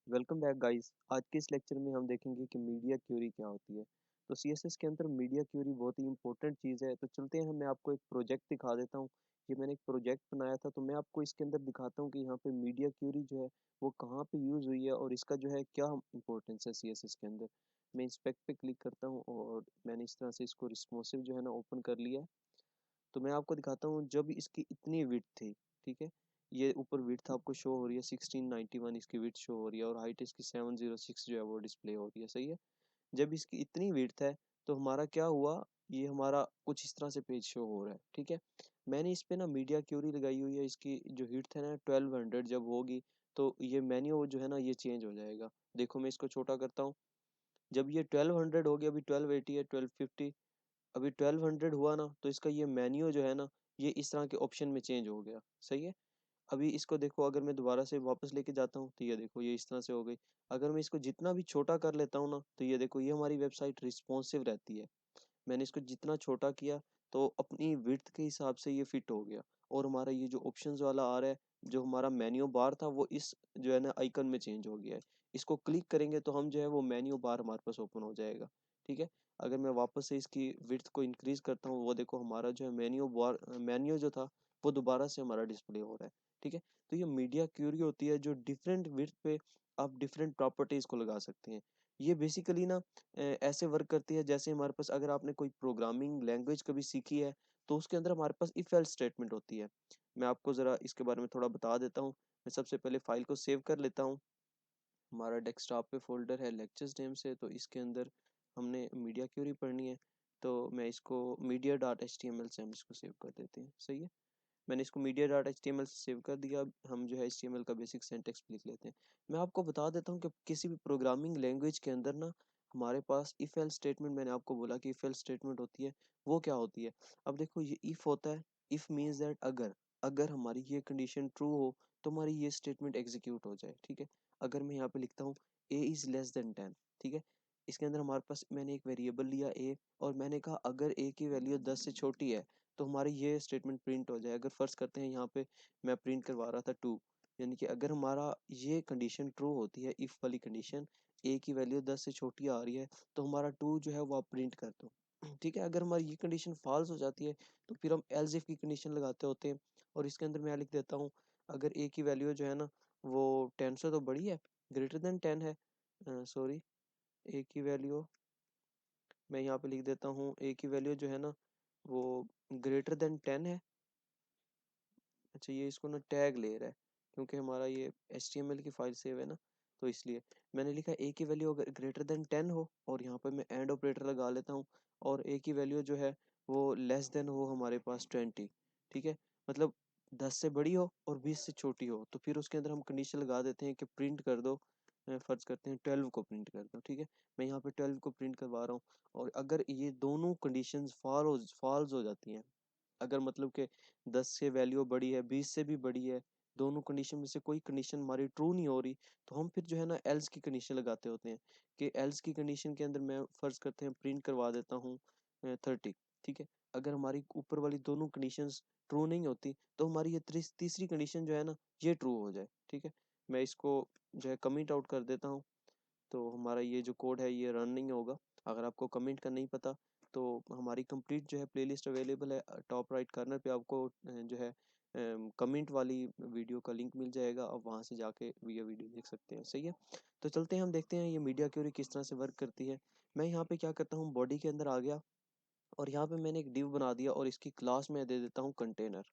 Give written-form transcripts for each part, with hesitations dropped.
Welcome back guys. आज के इस लेक्चर में हम देखेंगे कि मीडिया क्यूरी क्या होती है। तो सीएसएस के अंदर मीडिया क्यूरी बहुत ही इंपॉर्टेंट चीज़ है। तो चलते हैं, मैं आपको एक प्रोजेक्ट दिखा देता हूँ। ये मैंने एक प्रोजेक्ट बनाया था, तो मैं आपको इसके अंदर दिखाता हूँ कि यहाँ पे मीडिया क्यूरी जो है वो कहाँ पे यूज़ हुई है और इसका जो है क्या इंपॉर्टेंस है सीएसएस के अंदर। मैं इस स्पेक पे क्लिक करता हूँ और मैंने इस तरह से इसको रिस्पॉन्सिव जो है ना ओपन कर लिया है। तो मैं आपको दिखाता हूँ जब इसकी इतनी विड्थ थी, ठीक है। ये ऊपर विड्थ आपको शो हो रही है 1691, इसकी विड्थ शो हो रही है और हाइट इसकी 706 जो है वो डिस्प्ले हो रही है, सही है। जब इसकी इतनी विड्थ है तो हमारा क्या हुआ, ये हमारा कुछ इस तरह से पेज शो हो रहा है, ठीक है। मैंने इस पे ना मीडिया क्यूरी लगाई हुई है, इसकी जो विड्थ है ना 1200 जब होगी तो ये मेन्यू जो है ना ये चेंज हो जाएगा। देखो मैं इसको छोटा करता हूँ। जब ये 1200 हो गया, अभी 1280 है, 1250, अभी 1200 हुआ ना, तो इसका ये मेन्यू जो है ना ये इस तरह के ऑप्शन में चेंज हो गया, सही है। अभी इसको देखो, अगर मैं दोबारा से वापस लेके जाता हूँ तो ये देखो ये इस तरह से हो गई। अगर मैं इसको जितना भी छोटा कर लेता हूँ ना तो ये देखो ये हमारी वेबसाइट रिस्पॉन्सिव रहती है। मैंने इसको जितना छोटा किया तो अपनी विड्थ के हिसाब से ये फिट हो गया। और हमारा ये जो ऑप्शंस वाला आ रहा है, जो हमारा मेन्यू बार था वो इस जो है ना आइकन में चेंज हो गया है। इसको क्लिक करेंगे तो हम जो है वो मेन्यू बार हमारे पास ओपन हो जाएगा, ठीक है। अगर मैं वापस से इसकी विड्थ को इंक्रीज करता हूँ, वो देखो हमारा जो है मेन्यू बार, मेन्यू जो था वो दोबारा से हमारा डिस्प्ले हो रहा है, ठीक है। तो ये मीडिया क्यूरी होती है जो डिफरेंट विड्थ पे आप डिफरेंट प्रॉपर्टीज को लगा सकते हैं। ये बेसिकली ना ऐसे वर्क करती है जैसे हमारे पास, अगर आपने कोई प्रोग्रामिंग लैंग्वेज कभी सीखी है तो उसके अंदर हमारे पास इफ एल्स स्टेटमेंट होती है। मैं आपको ज़रा इसके बारे में थोड़ा बता देता हूँ। मैं सबसे पहले फाइल को सेव कर लेता हूँ। हमारा डेस्कटॉप पे फोल्डर है लेक्चर्स नेम से, तो इसके अंदर हमने मीडिया क्यूरी पढ़नी है। तो मैं इसको media dot H T M L से हम इसको सेव कर देते हैं, सही है। मैंने इसको media dot H T M L से सेव कर दिया। अब हम जो है एच टी एम एल का बेसिक सिंटैक्स लिख लेते हैं। मैं आपको बता देता हूँ कि किसी भी प्रोग्रामिंग लैंग्वेज के अंदर ना हमारे पास इफ एल्स स्टेटमेंट, मैंने आपको बोला कि इफ एल्स स्टेटमेंट होती है, वो क्या होती है। अब देखो ये इफ होता है, इफ मीन्स दैट अगर अगर हमारी ये कंडीशन ट्रू हो तो हमारी ये स्टेटमेंट एग्जीक्यूट हो जाए, ठीक है। अगर मैं यहाँ पे लिखता हूँ ए इज़ लेस देन 10, ठीक है। इसके अंदर हमारे पास मैंने एक वेरिएबल लिया ए, और मैंने कहा अगर ए की वैल्यू 10 से छोटी है तो हमारी ये स्टेटमेंट प्रिंट हो जाए। अगर फर्ज करते हैं यहाँ पे मैं प्रिंट करवा रहा था 2, यानी कि अगर हमारा ये कंडीशन ट्रू होती है, इफ वाली कंडीशन, ए की वैल्यू 10 से छोटी आ रही है, तो हमारा 2 जो है वो आप प्रिंट कर दो, ठीक है। अगर हमारी ये कंडीशन फॉल्स हो जाती है तो फिर हम एल्स इफ की कंडीशन लगाते होते हैं। और इसके अंदर मैं लिख देता हूँ, अगर ए की वैल्यू जो है ना वो 10 से तो बड़ी है, ग्रेटर देन 10 है, सॉरी, ए की वैल्यू मैं यहाँ पे लिख देता हूँ, ए की वैल्यू जो है ना वो ग्रेटर देन 10 है। अच्छा, ये इसको ना टैग ले रहा है क्योंकि हमारा ये HTML की फाइल सेव है ना, तो इसलिए मैंने लिखा ए की वैल्यू अगर ग्रेटर देन 10 हो, और यहाँ पे मैं एंड ऑपरेटर लगा लेता हूँ, और ए की वैल्यू जो है वो लेस देन हो हमारे पास 20, ठीक है। मतलब 10 से बड़ी हो और 20 से छोटी हो, तो फिर उसके अंदर हम कंडीशन लगा देते हैं कि प्रिंट कर दो, फर्ज करते हैं 12 को प्रिंट कर दो, ठीक है। मैं यहाँ पे 12 को प्रिंट करवा रहा हूँ। और अगर ये दोनों कंडीशंस फॉल्स हो जाती हैं, अगर मतलब कि 10 से वैल्यू बड़ी है, 20 से भी बड़ी है, दोनों कंडीशन में से कोई कंडीशन हमारी ट्रू नहीं हो रही, तो हम फिर जो है ना एल्स की कंडीशन लगाते होते हैं। कि एल्स की कंडीशन के अंदर मैं फर्ज करते हैं प्रिंट करवा देता हूँ 30, ठीक है। अगर हमारी ऊपर वाली दोनों कंडीशंस ट्रू नहीं होती तो हमारी ये तीसरी कंडीशन जो है ना ये ट्रू हो जाए, ठीक है। मैं इसको जो है कमिट आउट कर देता हूँ, तो हमारा ये जो कोड है ये रन नहीं होगा। अगर आपको कमेंट का नहीं पता तो हमारी कंप्लीट जो है प्लेलिस्ट अवेलेबल है, टॉप राइट कॉर्नर पे आपको जो है कमेंट वाली वीडियो का लिंक मिल जाएगा, आप वहाँ से जाके ये वीडियो देख सकते हैं, सही है। तो चलते हैं, हम देखते हैं ये मीडिया क्यूरी किस तरह से वर्क करती है। मैं यहाँ पे क्या करता हूँ, बॉडी के अंदर आ गया और यहाँ पे मैंने एक डिव बना दिया और इसकी क्लास में दे देता हूँ कंटेनर।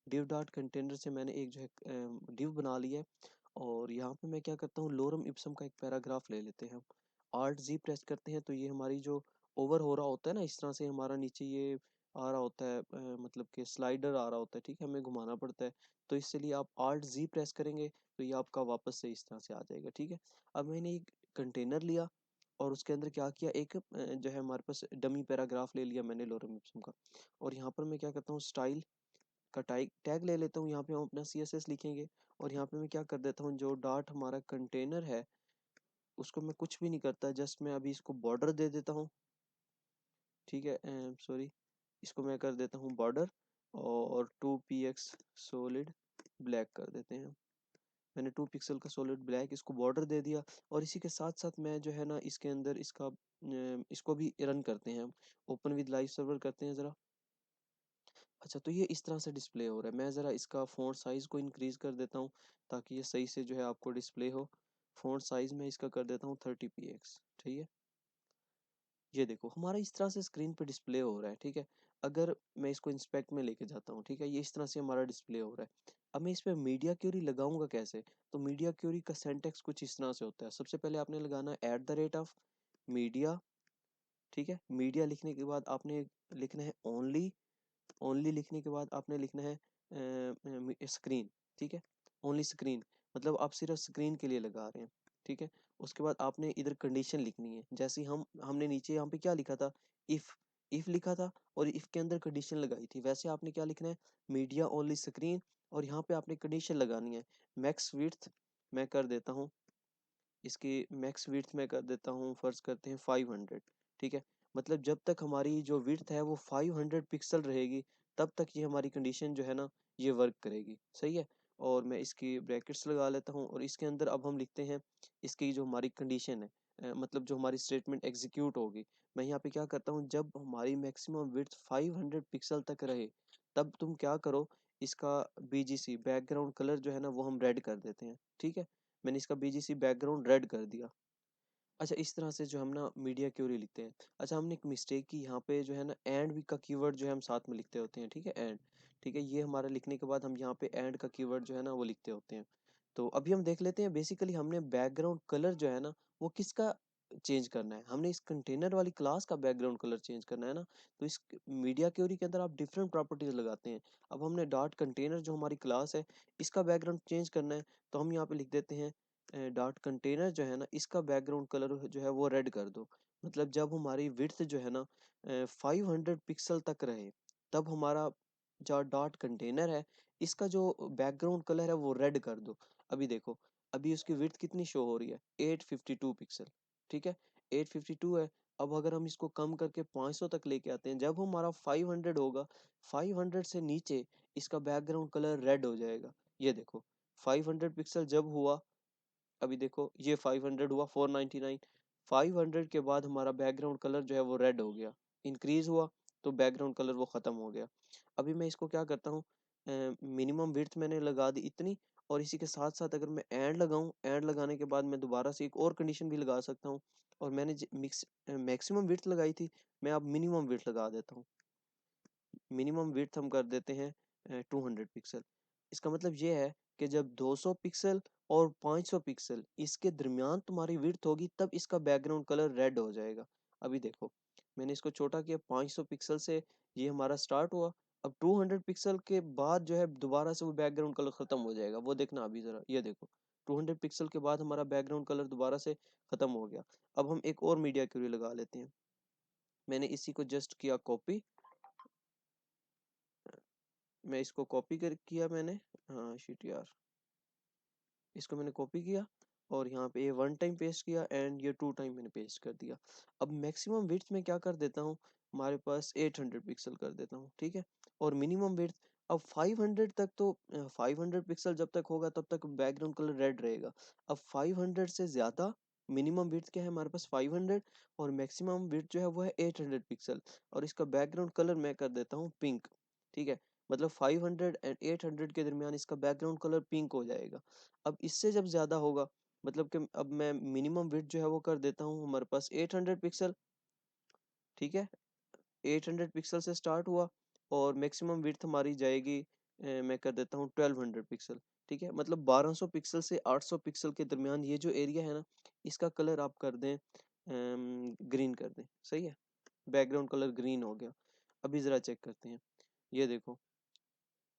डिव डॉट कंटेनर से मैंने एक जो है डिव बना लिया है। और यहाँ पे मैं क्या करता हूँ, लोरम इप्सम का एक पैराग्राफ ले लेते हैं। Alt Z प्रेस करते हैं तो ये हमारी जो ओवर हो रहा होता है ना, इस तरह से हमारा नीचे ये आ रहा होता है, मतलब कि स्लाइडर आ रहा होता है, ठीक है, हमें घुमाना पड़ता है। तो इसके लिए आप Alt Z प्रेस करेंगे तो ये आपका वापस से इस तरह से आ जाएगा, ठीक है। अब मैंने एक कंटेनर लिया और उसके अंदर क्या किया, एक जो है हमारे पास डमी पैराग्राफ ले लिया मैंने लोरम इप्सम का। और यहाँ पर मैं क्या करता हूँ, स्टाइल का टैग टैग ले लेता हूँ। यहाँ पे हम अपना CSS लिखेंगे और यहाँ पे मैं क्या कर देता हूँ, जो डॉट हमारा कंटेनर है उसको मैं कुछ भी नहीं करता, जस्ट मैं अभी इसको बॉर्डर दे देता हूँ, ठीक है। सॉरी, इसको मैं कर देता हूँ बॉर्डर और 2px सॉलिड ब्लैक कर देते हैं। मैंने 2 पिक्सल का सॉलिड ब्लैक इसको बॉर्डर दे दिया, और इसी के साथ साथ मैं जो है ना इसके अंदर इसको भी रन करते हैं हम, ओपन विद लाइव सर्वर करते हैं ज़रा। अच्छा, तो ये इस तरह से डिस्प्ले हो रहा है। मैं ज़रा इसका फ़ॉन्ट साइज़ को इंक्रीज़ कर देता हूँ ताकि ये सही से जो है आपको डिस्प्ले हो। फ़ॉन्ट साइज़ मैं इसका कर देता हूँ 30 px, ठीक है। ये देखो हमारा इस तरह से स्क्रीन पे डिस्प्ले हो रहा है, ठीक है। अगर मैं इसको इंस्पेक्ट में लेके जाता हूँ, ठीक है, ये इस तरह से हमारा डिस्प्ले हो रहा है। अब मैं इस पे मीडिया क्यूरी लगाऊंगा कैसे? तो मीडिया क्यूरी का सिंटैक्स कुछ इस तरह से होता है। सबसे पहले आपने लगाना है @मीडिया, ठीक है। मीडिया लिखने के बाद आपने लिखना है ओनली, ओनली लिखने के बाद आपने लिखना है स्क्रीन, ठीक है। ओनली स्क्रीन मतलब आप सिर्फ स्क्रीन के लिए लगा रहे हैं, ठीक है। उसके बाद आपने इधर कंडीशन लिखनी है, जैसे हमने नीचे यहाँ पे क्या लिखा था, इफ इफ लिखा था, और इफ के अंदर कंडीशन लगाई थी, वैसे आपने क्या लिखना है, मीडिया ओनली स्क्रीन, और यहाँ पे आपने कंडीशन लगानी है। मैक्स विड्थ मैं कर देता हूँ, इसकी मैक्स विड्थ मैं कर देता हूँ, फर्ज करते हैं 500, ठीक है। मतलब जब तक हमारी जो विड्थ है वो 500 पिक्सल रहेगी, तब तक ये हमारी कंडीशन जो है ना ये वर्क करेगी, सही है। और मैं इसकी ब्रैकेट्स लगा लेता हूँ, और इसके अंदर अब हम लिखते हैं इसकी जो हमारी कंडीशन है, मतलब जो हमारी स्टेटमेंट एग्जीक्यूट होगी। मैं यहाँ पे क्या करता हूँ, जब हमारी मैक्सिमम विड्थ 500 पिक्सल तक रहे, तब तुम क्या करो, इसका BGC बैकग्राउंड कलर जो है ना वो हम रेड कर देते हैं, ठीक है। मैंने इसका BGC बैकग्राउंड रेड कर दिया। अच्छा, इस तरह से जो हम ना मीडिया क्यूरी लिखते हैं। अच्छा, हमने एक मिस्टेक की यहाँ पे जो है ना, एंड भी का कीवर्ड जो है हम साथ में लिखते होते हैं, ठीक है, एंड, ठीक है। ये हमारा लिखने के बाद हम यहाँ पे एंड का कीवर्ड जो है ना वो लिखते होते हैं। तो अभी हम देख लेते हैं, बेसिकली हमने बैकग्राउंड कलर जो है ना वो किसका चेंज करना है, हमने इस कंटेनर वाली क्लास का बैकग्राउंड कलर चेंज करना है ना। तो इस मीडिया क्यूरी के अंदर आप डिफरेंट प्रॉपर्टीज लगाते हैं। अब हमने डॉट कंटेनर जो हमारी क्लास है इसका बैकग्राउंड चेंज करना है, तो हम यहाँ पे लिख देते हैं डॉट कंटेनर जो है ना इसका बैकग्राउंड कलर जो है वो रेड कर दो। मतलब जब हमारी विड्थ जो है ना 500 पिक्सल तक रहे, तब हमारा जो डॉट कंटेनर है इसका जो बैकग्राउंड कलर है वो रेड कर दो। अभी देखो, अभी उसकी विड्थ कितनी शो हो रही है, 852 पिक्सल, ठीक है, 852 है। अब अगर हम इसको कम करके 500 तक लेके आते हैं, जब हमारा 500 होगा, 500 से नीचे इसका बैकग्राउंड कलर रेड हो जाएगा। ये देखो 500 पिक्सल जब हुआ, अभी देखो ये 500 हुआ, 499, 500 के बाद हमारा बैकग्राउंड कलर जो है वो रेड हो गया, इंक्रीज हुआ, तो बैकग्राउंड कलर वो ख़त्म हो गया। अभी मैं इसको क्या करता हूँ, मिनिमम विड्थ मैंने लगा दी इतनी, और इसी के साथ साथ अगर मैं एंड लगाऊं, एंड लगाने के बाद मैं दोबारा से एक और कंडीशन भी लगा सकता हूँ। और मैंने मैक्सिमम विड्थ लगाई थी, मैं अब मिनिमम विड्थ लगा देता हूँ। मिनिमम विड्थ हम कर देते हैं 200 पिक्सल। इसका मतलब ये है कि जब 200 पिक्सल और 500 पिक्सल इसके दरमियान तुम्हारी विड्थ होगी, तब इसका बैकग्राउंड कलर रेड हो जाएगा। अभी देखो मैंने इसको छोटा किया, 500 पिक्सल से ये हमारा स्टार्ट हुआ, अब 200 पिक्सल के बाद जो है दोबारा से वो बैकग्राउंड कलर खत्म हो जाएगा। वो देखना अभी जरा, ये देखो 200 पिक्सल के बाद हमारा बैकग्राउंड कलर दोबारा से खत्म हो गया। अब हम एक और मीडिया क्यूरी लगा लेते हैं। मैंने इसी को जस्ट किया कॉपी, मैं इसको कॉपी कर किया मैंने, हाँ शिट यार, इसको मैंने कॉपी किया, और यहाँ पे ये 1 टाइम पेस्ट किया एंड ये 2 टाइम मैंने पेस्ट कर दिया। अब मैक्सिमम विड्थ में क्या कर देता हूँ, हमारे पास 800 पिक्सल कर देता हूँ, ठीक है। और मिनिमम विड्थ अब 500 तक, तो 500 पिक्सल जब तक होगा तब तक बैकग्राउंड कलर रेड रहेगा। अब 500 से ज़्यादा मिनिमम विड्थ क्या है हमारे पास 500, और मैक्सिमम विड्थ जो है वो है 800 पिक्सल, और इसका बैकग्राउंड कलर मैं कर देता हूँ पिंक, ठीक है। मतलब 500 एंड 800 के दरमियान इसका बैकग्राउंड कलर पिंक हो जाएगा। अब इससे जब ज़्यादा होगा, मतलब कि अब मैं मिनिमम विड्थ जो है वो कर देता हूँ हमारे पास 800 पिक्सल, ठीक है। 800 पिक्सल से स्टार्ट हुआ, और मैक्सिमम विड्थ हमारी जाएगी, मैं कर देता हूँ 1200 पिक्सल, ठीक है। मतलब 1200 पिक्सल से 800 पिक्सल के दरमियान ये जो एरिया है ना, इसका कलर आप कर दें ग्रीन कर दें, सही है। बैकग्राउंड कलर ग्रीन हो गया। अभी ज़रा चेक करते हैं, ये देखो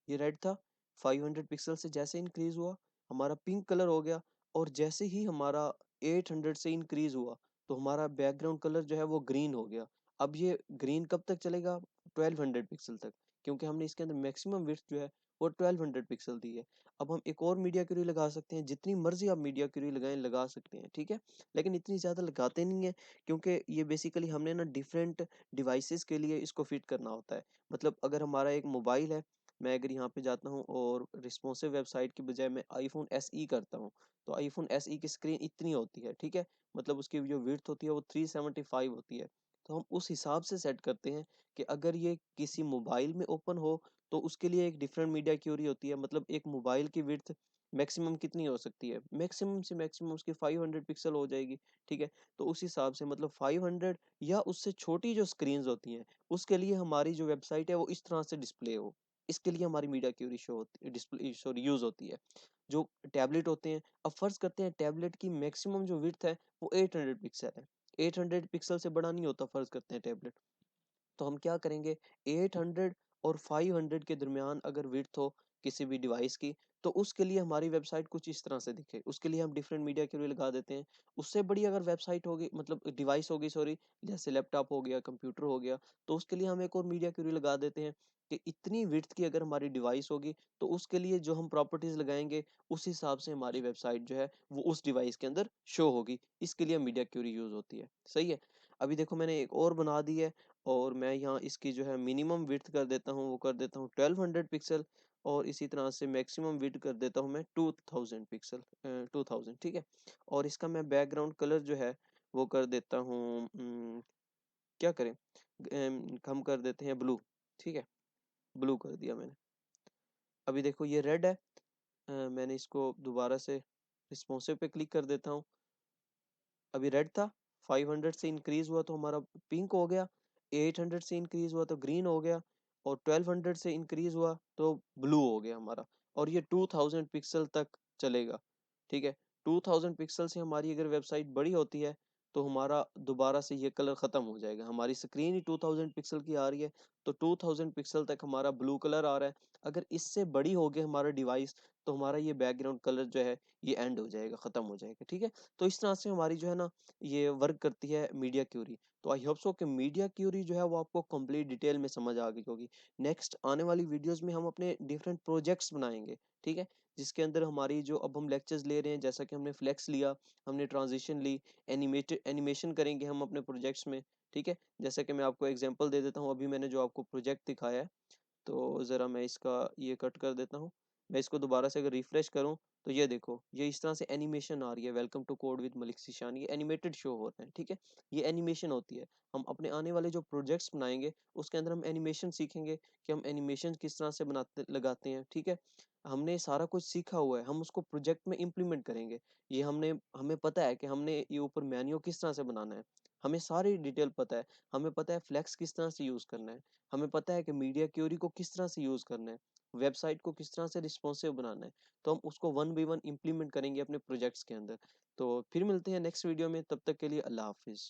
ये रेड था, 500 पिक्सल से जैसे इंक्रीज हुआ हमारा पिंक कलर हो गया, और जैसे ही हमारा 800 से इंक्रीज हुआ तो हमारा बैकग्राउंड कलर जो है वो ग्रीन हो गया। अब ये ग्रीन कब तक चलेगा, 1200 पिक्सल तक, क्योंकि हमने इसके अंदर मैक्सिमम विड्थ जो है वो 1200 पिक्सल दी है। अब हम एक और मीडिया क्यूरी लगा सकते हैं, जितनी मर्जी आप मीडिया क्यूरी लगाएं लगा सकते हैं, ठीक है। लेकिन इतनी ज़्यादा लगाते नहीं है, क्योंकि ये बेसिकली हमने ना डिफरेंट डिवाइसेस के लिए इसको फिट करना होता है। मतलब अगर हमारा एक मोबाइल है, मैं अगर यहाँ पे जाता हूँ और रिस्पॉन्सिव वेबसाइट की बजाय मैं आईफोन SE करता हूँ, तो आईफोन SE की स्क्रीन इतनी होती है, ठीक है, मतलब उसकी जो विड्थ होती है वो 375 होती है। तो हम उस हिसाब से सेट करते हैं कि अगर ये किसी मोबाइल में ओपन हो तो उसके लिए एक डिफरेंट मीडिया क्यूरी होती है, मतलब एक मोबाइल की विड्थ मैक्सिमम कितनी हो सकती है, मैक्सिमम से मैक्सिमम उसकी 500 पिक्सल हो जाएगी, ठीक है। तो उस हिसाब से मतलब 500 या उससे छोटी जो स्क्रीन्स होती हैं उसके लिए हमारी जो वेबसाइट है वो इस तरह से डिस्प्ले हो, इसके लिए हमारी मीडिया क्यूरी शो होती डिस्प्ले सॉरी यूज होती है। जो टैबलेट होते हैं, अब फर्ज करते हैं टैबलेट की मैक्सिमम जो विड्थ है वो 800 पिक्सल है, 800 पिक्सल से बड़ा नहीं होता फर्ज करते हैं टैबलेट। तो हम क्या करेंगे, 800 और 500 के दरमियान अगर विड्थ हो किसी भी डिवाइस की, तो उसके लिए हमारी वेबसाइट कुछ इस तरह से दिखे, उसके लिए हम डिफरेंट मीडिया के लिए लगा देते हैं। उससे बड़ी अगर वेबसाइट होगी, मतलब डिवाइस होगी सॉरी, जैसे लैपटॉप हो गया, कंप्यूटर हो गया, तो उसके लिए हम एक और मीडिया क्यूरी लगा देते हैं कि इतनी विड्थ की अगर हमारी डिवाइस होगी तो उसके लिए जो हम प्रॉपर्टीज लगाएंगे उस हिसाब से हमारी वेबसाइट जो है वो उस डिवाइस के अंदर शो होगी, इसके लिए मीडिया क्यूरी यूज होती है। सही है। अभी देखो मैंने एक और बना दी है, और मैं यहाँ इसकी जो है मिनिमम विड्थ कर देता हूँ, वो कर देता हूँ 1200 पिक्सल, और इसी तरह से मैक्सिमम विड्थ कर देता हूँ मैं 2000 पिक्सल, 2000, ठीक है। और इसका मैं बैकग्राउंड कलर जो है वो कर देता हूँ, क्या करें, हम कर देते हैं ब्लू, ठीक है, ब्लू कर दिया मैंने। अभी देखो ये रेड है, मैंने इसको दोबारा से रिस्पॉन्सिव पे क्लिक कर देता हूँ। अभी रेड था, 500 से इंक्रीज हुआ तो हमारा पिंक हो गया, 800 से इंक्रीज हुआ तो ग्रीन हो गया, और 1200 से इंक्रीज हुआ तो ब्लू हो गया हमारा। और ये 2000 पिक्सल तक चलेगा, ठीक है। 2000 पिक्सल से हमारी अगर वेबसाइट बड़ी होती है तो हमारा दोबारा से ये कलर खत्म हो जाएगा, हमारी स्क्रीन ही 2000 पिक्सल की आ रही है तो 2000 पिक्सल तक हमारा ब्लू कलर आ रहा है। अगर इससे बड़ी हो गई हमारा डिवाइस तो हमारा ये बैकग्राउंड कलर जो है ये एंड हो जाएगा, खत्म हो जाएगा, ठीक है। तो इस तरह से हमारी जो है ना ये वर्क करती है मीडिया क्यूरी। तो आई होप सो कि मीडिया क्यूरी जो है वो आपको कंप्लीट डिटेल में समझ आ गई होगी। नेक्स्ट आने वाली वीडियोस में हम अपने डिफरेंट प्रोजेक्ट्स बनाएंगे, ठीक है, जिसके अंदर हमारी जो अब हम लेक्चर्स ले रहे हैं, जैसा कि हमने फ्लेक्स लिया, हमने ट्रांजिशन ली, एनिमेटेड एनिमेशन करेंगे हम अपने प्रोजेक्ट्स में, ठीक है। जैसा कि मैं आपको एग्जांपल दे देता हूँ, अभी मैंने जो आपको प्रोजेक्ट दिखाया है, तो ज़रा मैं इसका ये कट कर देता हूँ। मैं इसको दोबारा से अगर रिफ्रेश करूँ तो ये देखो ये इस तरह से एनिमेशन आ रही है, welcome to code with Malik Zeeshan, ये एनिमेटेड शो हो रहा है, ठीक है। ये एनिमेशन होती है। हम अपने आने वाले जो प्रोजेक्ट्स बनाएंगे उसके अंदर हम एनिमेशन सीखेंगे कि हम एनिमेशन किस तरह से बनाते लगाते हैं, ठीक है। हमने सारा कुछ सीखा हुआ है, हम उसको प्रोजेक्ट में इम्प्लीमेंट करेंगे। ये हमने हमें पता है कि हमने ये ऊपर मेन्यू किस तरह से बनाना है, हमें सारी डिटेल पता है। हमें पता है फ्लेक्स किस तरह से यूज़ करना है, हमें पता है कि मीडिया क्यूरी को किस तरह से यूज़ करना है, वेबसाइट को किस तरह से रिस्पॉन्सिव बनाना है। तो हम उसको वन बाई वन इम्प्लीमेंट करेंगे अपने प्रोजेक्ट्स के अंदर। तो फिर मिलते हैं नेक्स्ट वीडियो में, तब तक के लिए अल्लाह हाफिज़।